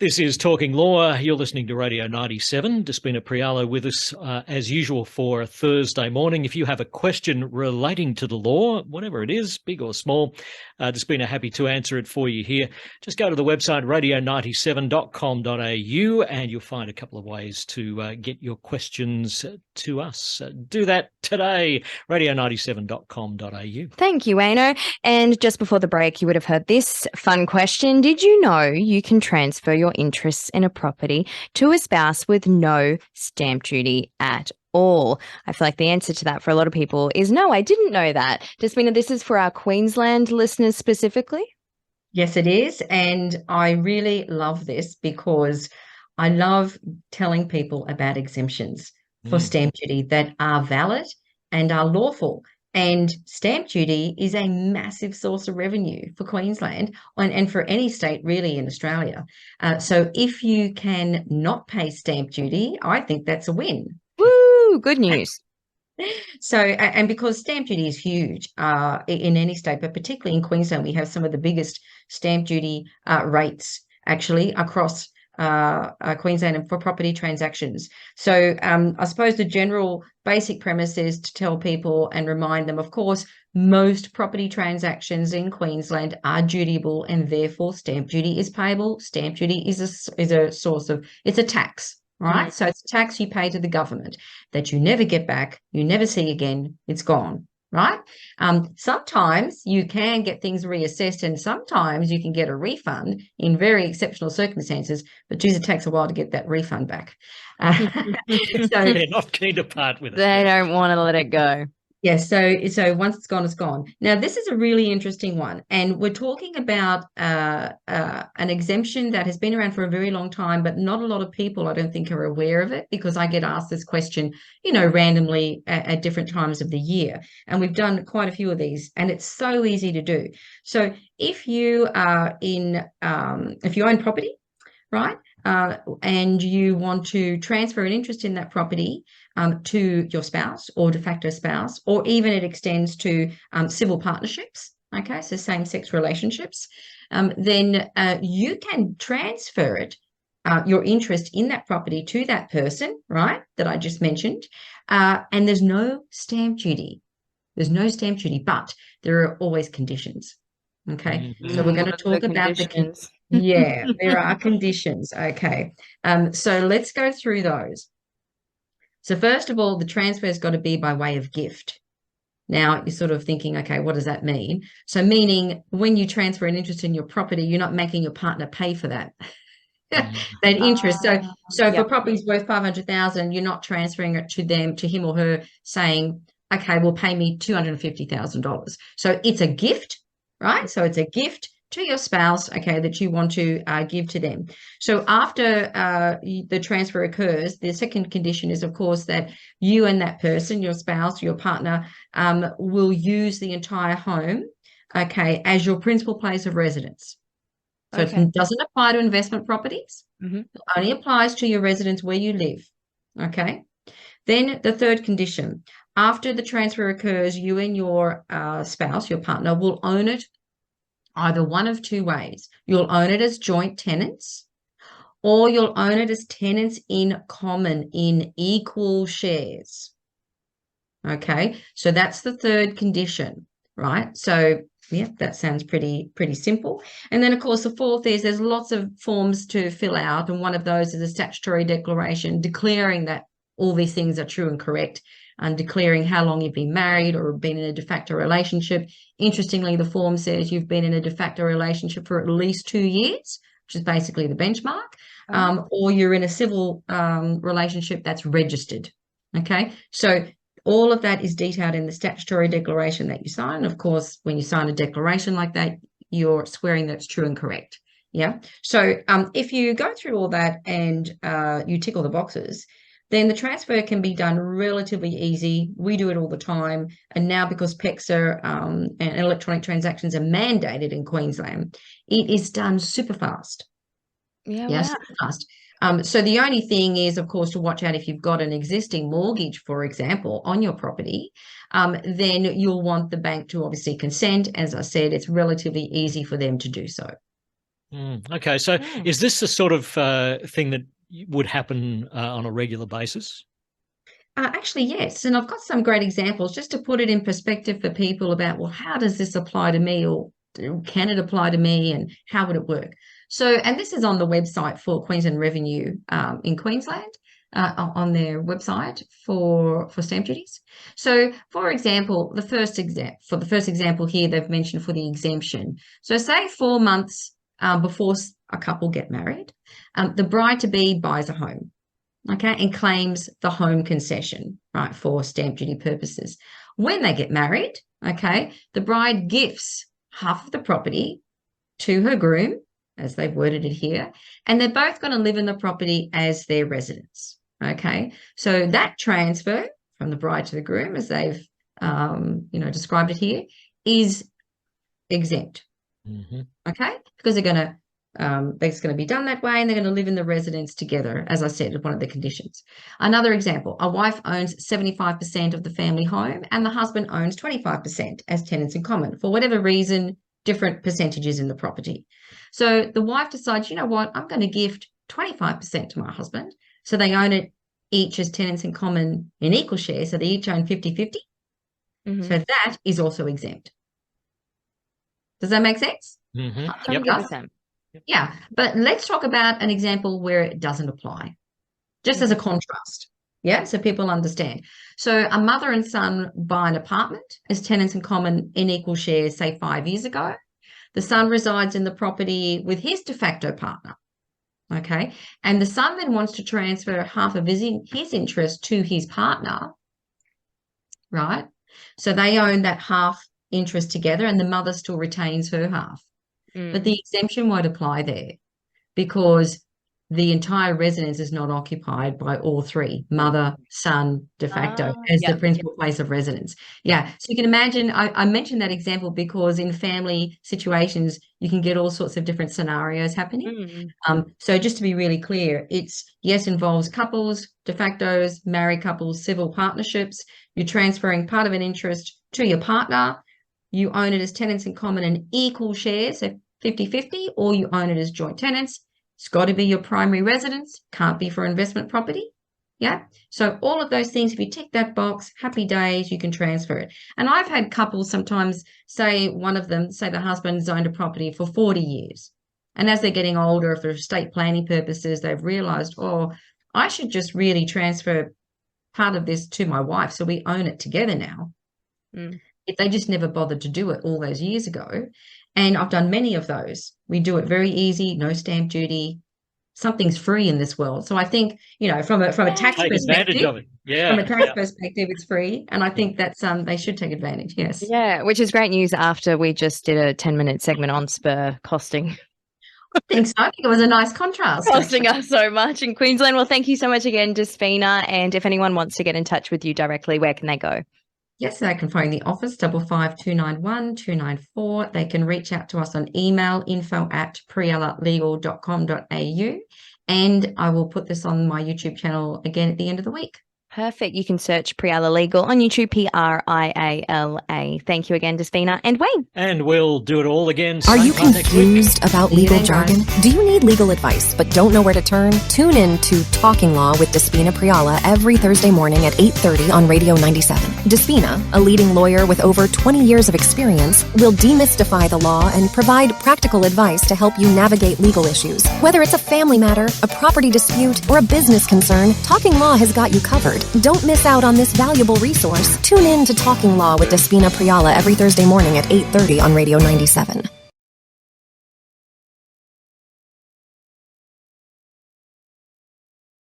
This is Talking Law. You're listening to Radio 97. Despina Priala with us as usual for a Thursday morning. If you have a question relating to the law, whatever it is, big or small, Despina happy to answer it for you here. Just go to the website radio97.com.au and you'll find a couple of ways to get your questions to us. Do that today, radio97.com.au. Thank you, Aino. And just before the break, you would have heard this fun question. Did you know you can transfer your interests in a property to a spouse with no stamp duty at all? I feel like the answer to that for a lot of people is no, I didn't know that. Despina, this is for our Queensland listeners specifically? Yes, it is. And I really love this because I love telling people about exemptions for stamp duty that are valid and are lawful. And stamp duty is a massive source of revenue for Queensland and for any state really in Australia. So if you can not pay stamp duty, I think that's a win. Woo, good news. So, and because stamp duty is huge in any state, but particularly in Queensland, we have some of the biggest stamp duty rates actually across Queensland and for property transactions. So I suppose the general basic premise is to tell people and remind them, of course, most property transactions in Queensland are dutiable and therefore stamp duty is payable. Stamp duty is a source of, it's a tax, right? So it's a tax you pay to the government that you never get back, you never see again, it's gone. Right? Sometimes you can get things reassessed and sometimes you can get a refund in very exceptional circumstances, but geez, it takes a while to get that refund back. So they're not keen to part with it. They don't want to let it go. Yes, so once it's gone, it's gone. Now, this is a really interesting one, and we're talking about an exemption that has been around for a very long time, but not a lot of people, I don't think, are aware of it because I get asked this question, randomly at different times of the year, and we've done quite a few of these, and it's so easy to do. So if you are if you own property, right, and you want to transfer an interest in that property to your spouse or de facto spouse, or even it extends to civil partnerships, okay, so same-sex relationships, then you can transfer it, your interest in that property to that person, right, that I just mentioned, and there's no stamp duty. There's no stamp duty, but there are always conditions, okay? So we're going to talk about the conditions. Yeah, there are conditions. Okay. So let's go through those. So first of all, the transfer has got to be by way of gift. Now you're sort of thinking, okay, what does that mean? So meaning when you transfer an interest in your property, you're not making your partner pay for that. that interest. So for properties worth 500,000, you're not transferring it to him or her saying, okay, well, pay me $250,000. So it's a gift, right? So it's a gift to your spouse, okay, that you want to give to them. So after the transfer occurs, the second condition is, of course, that you and that person, your spouse, your partner, will use the entire home, okay, as your principal place of residence. So it doesn't apply to investment properties. It only applies to your residence where you live, okay? Then the third condition, after the transfer occurs, you and your spouse, your partner, will own it either one of two ways. You'll own it as joint tenants, or you'll own it as tenants in common in equal shares. Okay, so that's the third condition, right? So yeah, that sounds pretty simple. And then, of course, the fourth is there's lots of forms to fill out, and one of those is a statutory declaration declaring that all these things are true and correct, and declaring how long you've been married or been in a de facto relationship. Interestingly, the form says you've been in a de facto relationship for at least 2 years, which is basically the benchmark, or you're in a civil relationship that's registered. Okay, so all of that is detailed in the statutory declaration that you sign. Of course, when you sign a declaration like that, you're swearing that it's true and correct. Yeah. So if you go through all that and you tick all the boxes, then the transfer can be done relatively easy. We do it all the time. And now because PEXA and electronic transactions are mandated in Queensland, it is done super fast. Yeah, super fast. So the only thing is, of course, to watch out if you've got an existing mortgage, for example, on your property, then you'll want the bank to obviously consent. As I said, it's relatively easy for them to do so. Okay, so is this the sort of thing that would happen on a regular basis? Actually, yes. And I've got some great examples just to put it in perspective for people about, well, how does this apply to me, or can it apply to me, and how would it work? So, and this is on the website for Queensland Revenue in Queensland, on their website for stamp duties. So, for example, the first example here, they've mentioned for the exemption. So, say 4 months before a couple get married, the bride-to-be buys a home. Okay, and claims the home concession, right, for stamp duty purposes. When they get married, okay, the bride gifts half of the property to her groom, as they've worded it here, and they're both going to live in the property as their residence. Okay, so that transfer from the bride to the groom, as they've described it here, is exempt. Okay, because they're going to it's going to be done that way, and they're going to live in the residence together, as I said, one of the conditions. Another example, a wife owns 75% of the family home and the husband owns 25% as tenants in common. For whatever reason, different percentages in the property. So the wife decides, you know what, I'm going to gift 25% to my husband. So they own it each as tenants in common in equal shares. So they each own 50-50. So that is also exempt. Does that make sense? 100%. Yeah, but let's talk about an example where it doesn't apply, just as a contrast. Yeah, so people understand. So a mother and son buy an apartment as tenants in common in equal shares, say 5 years ago. The son resides in the property with his de facto partner. Okay, and the son then wants to transfer half of his interest to his partner, right? So they own that half interest together, and the mother still retains her half. But the exemption won't apply there because the entire residence is not occupied by all three, mother, son, de facto, as the principal place of residence. Yeah, so you can imagine, I mentioned that example because in family situations, you can get all sorts of different scenarios happening. So just to be really clear, involves couples, de factos, married couples, civil partnerships. You're transferring part of an interest to your partner. You own it as tenants in common in equal shares, so 50-50, or you own it as joint tenants. It's got to be your primary residence, can't be for investment property. Yeah. So all of those things, if you tick that box, happy days, you can transfer it. And I've had couples sometimes say the husband's owned a property for 40 years. And as they're getting older, for estate planning purposes, they've realized, oh, I should just really transfer part of this to my wife. So we own it together now. If they just never bothered to do it all those years ago. And I've done many of those. We do it very easy, no stamp duty. Something's free in this world. So I think, from a tax take perspective, advantage of it. Yeah, from a tax perspective, it's free. And I think that's they should take advantage. Yes. Yeah, which is great news after we just did a 10-minute segment on spur costing. I think so. I think it was a nice contrast. Costing us so much in Queensland. Well, thank you so much again, Despina. And if anyone wants to get in touch with you directly, where can they go? Yes, they can phone the office, 55291 294. They can reach out to us on email, info@prialalegal.com.au. And I will put this on my YouTube channel again at the end of the week. Perfect. You can search Priala Legal on YouTube, Priala. Thank you again, Despina and Wayne. And we'll do it all again. Are you confused about legal jargon? Do you need legal advice but don't know where to turn? Tune in to Talking Law with Despina Priala every Thursday morning at 8:30 on Radio 97. Despina, a leading lawyer with over 20 years of experience, will demystify the law and provide practical advice to help you navigate legal issues. Whether it's a family matter, a property dispute, or a business concern, Talking Law has got you covered. Don't miss out on this valuable resource. Tune in to Talking Law with Despina Priala every Thursday morning at 8:30 on Radio 97.